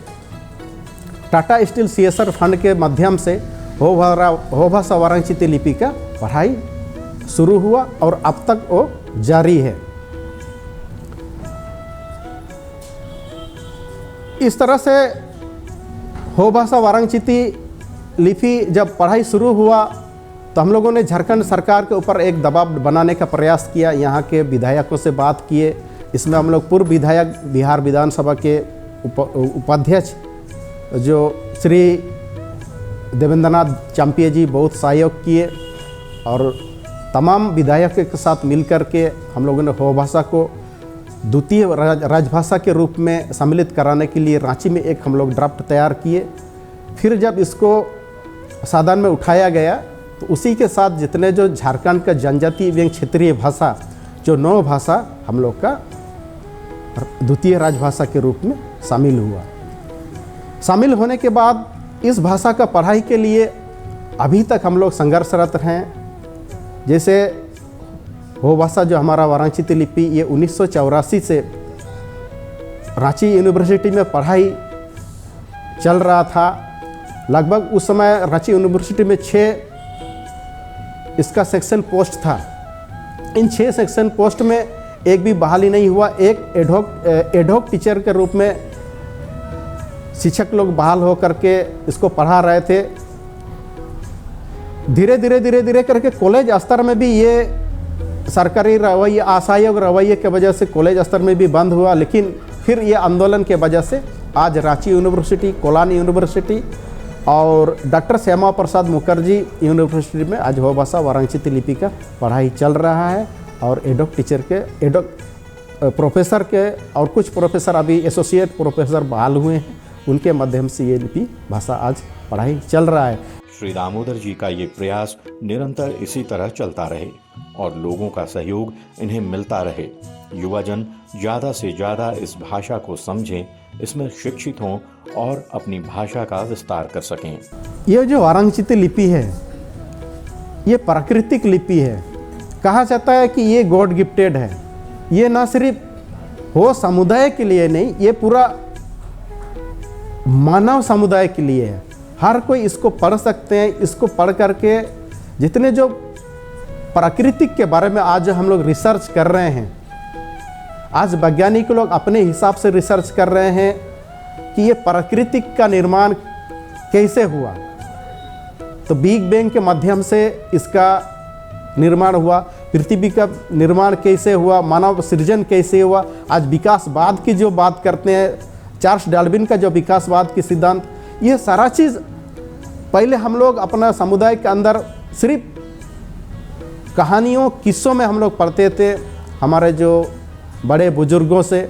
टाटा स्टील सीएसआर फंड के माध्यम से हो भाषा वारांगचिती लिपि का पढ़ाई शुरू हुआ और अब तक वो जारी है। इस तरह से हो भाषा वारांगचिती लिपि जब पढ़ाई शुरू हुआ तो हम लोगों ने झारखंड सरकार के ऊपर एक दबाव बनाने का प्रयास किया। यहाँ के विधायकों से बात किए, इसमें हम लोग पूर्व विधायक बिहार विधानसभा के उपाध्यक्ष जो श्री देवेंद्रनाथ चांपिये जी बहुत सहयोग किए और तमाम विधायकों के साथ मिलकर के हम लोगों ने हो भाषा को द्वितीय राजभाषा के रूप में सम्मिलित कराने के लिए रांची में एक हम लोग ड्राफ्ट तैयार किए। फिर जब इसको सदन में उठाया गया तो उसी के साथ जितने जो झारखंड का जनजातीय एवं क्षेत्रीय भाषा जो 9 भाषा हम लोग का द्वितीय राजभाषा के रूप में शामिल हुआ। शामिल होने के बाद इस भाषा का पढ़ाई के लिए अभी तक हम लोग संघर्षरत हैं। जैसे हो भाषा जो हमारा वारांगचिती लिपि ये 1984 से रांची यूनिवर्सिटी में पढ़ाई चल रहा था। लगभग उस समय रांची यूनिवर्सिटी में 6 इसका सेक्शन पोस्ट था। इन 6 सेक्शन पोस्ट में एक भी बहाली नहीं हुआ। एक एडहॉक टीचर के रूप में शिक्षक लोग बहाल हो करके इसको पढ़ा रहे थे। धीरे धीरे करके कॉलेज स्तर में भी ये सरकारी रवैया असहयोग रवैये के वजह से कॉलेज स्तर में भी बंद हुआ। लेकिन फिर ये आंदोलन के वजह से आज रांची यूनिवर्सिटी, कोलान यूनिवर्सिटी और डॉक्टर श्यामा प्रसाद मुखर्जी यूनिवर्सिटी में आज हो भाषा वारांगचिती लिपि का पढ़ाई चल रहा है। और एडहॉक टीचर के प्रोफेसर के और कुछ प्रोफेसर अभी एसोसिएट प्रोफेसर बहाल हुए हैं, उनके माध्यम से ये लिपि भाषा आज पढ़ाई चल रहा है। श्री दामोदर जी का ये प्रयास निरंतर इसी तरह चलता रहे और लोगों का सहयोग इन्हें मिलता रहे। युवाजन ज़्यादा से ज़्यादा इस भाषा को समझें, इसमें शिक्षित हों और अपनी भाषा का विस्तार कर सकें। ये जो वारांगचिती लिपि है ये प्राकृतिक लिपि है। कहा जाता है कि ये गॉड गिफ्टेड है। ये ना सिर्फ हो समुदाय के लिए नहीं, ये पूरा मानव समुदाय के लिए है। हर कोई इसको पढ़ सकते हैं। इसको पढ़ करके जितने जो प्राकृतिक के बारे में आज हम लोग रिसर्च कर रहे हैं, आज वैज्ञानिक लोग अपने हिसाब से रिसर्च कर रहे हैं कि ये प्राकृतिक का निर्माण कैसे हुआ। तो बिग बैंग के माध्यम से इसका निर्माण हुआ, पृथ्वी का निर्माण कैसे हुआ, मानव सृजन कैसे हुआ। आज विकासवाद की जो बात करते हैं, चार्ल्स डार्विन का जो विकासवाद की सिद्धांत, ये सारा चीज़ पहले हम लोग अपना समुदाय के अंदर सिर्फ कहानियों किस्सों में हम लोग पढ़ते थे हमारे जो बड़े बुजुर्गों से।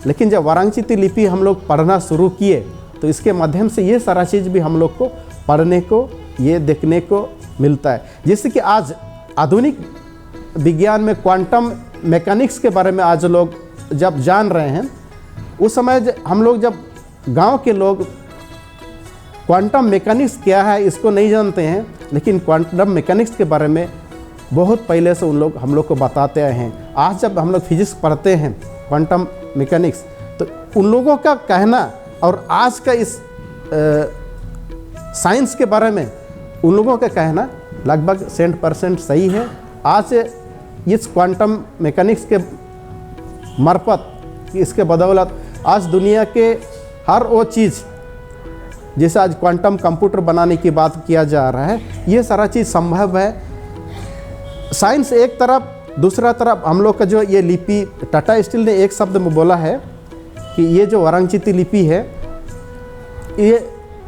लेकिन जब वारांगचिती लिपि हम लोग पढ़ना शुरू किए तो इसके माध्यम से ये सारा चीज़ भी हम लोग को पढ़ने को, ये देखने को मिलता है। जैसे कि आज आधुनिक विज्ञान में क्वांटम मैकेनिक्स के बारे में आज लोग जब जान रहे हैं, उस समय हम लोग जब गांव के लोग क्वांटम मैकेनिक्स क्या है इसको नहीं जानते हैं, लेकिन क्वांटम मैकेनिक्स के बारे में बहुत पहले से हम लोग को बताते आए हैं। आज जब हम लोग फिजिक्स पढ़ते हैं क्वांटम मैकेनिक्स, तो उन लोगों का कहना और आज का इस साइंस के बारे में उन लोगों का कहना लगभग 100% सही है। आज इस क्वांटम मैकेनिक्स के मार्फत, इसके बदौलत आज दुनिया के हर वो चीज़, जैसे आज क्वांटम कंप्यूटर बनाने की बात किया जा रहा है, ये सारा चीज़ संभव है। साइंस एक तरफ, दूसरा तरफ हम लोग का जो ये लिपि, टाटा स्टील ने एक शब्द में बोला है कि ये जो वारांगचिती लिपि है ये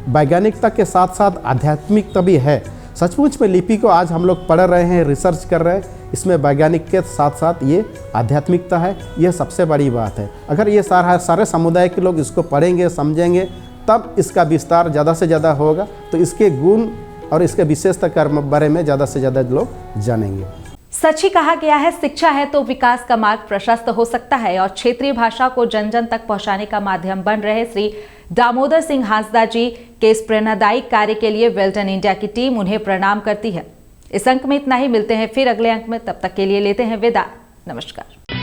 वैज्ञानिकता के साथ साथ आध्यात्मिकता भी है। सचमुच में लिपि को आज हम लोग पढ़ रहे हैं, रिसर्च कर रहे हैं, इसमें वैज्ञानिक के साथ साथ ये आध्यात्मिकता है। ये सबसे बड़ी बात है। अगर ये सारे समुदाय के लोग इसको पढ़ेंगे, समझेंगे, तब इसका विस्तार ज़्यादा से ज़्यादा होगा, तो इसके गुण और इसके विशेषता के बारे में ज़्यादा से ज़्यादा लोग जानेंगे। सच ही कहा गया है, शिक्षा है तो विकास का मार्ग प्रशस्त हो सकता है। और क्षेत्रीय भाषा को जन जन तक पहुंचाने का माध्यम बन रहे श्री दामोदर सिंह हांसदा जी के इस प्रेरणादायी कार्य के लिए वेल डन इंडिया की टीम उन्हें प्रणाम करती है। इस अंक में इतना ही, मिलते हैं फिर अगले अंक में, तब तक के लिए लेते हैं विदा। नमस्कार।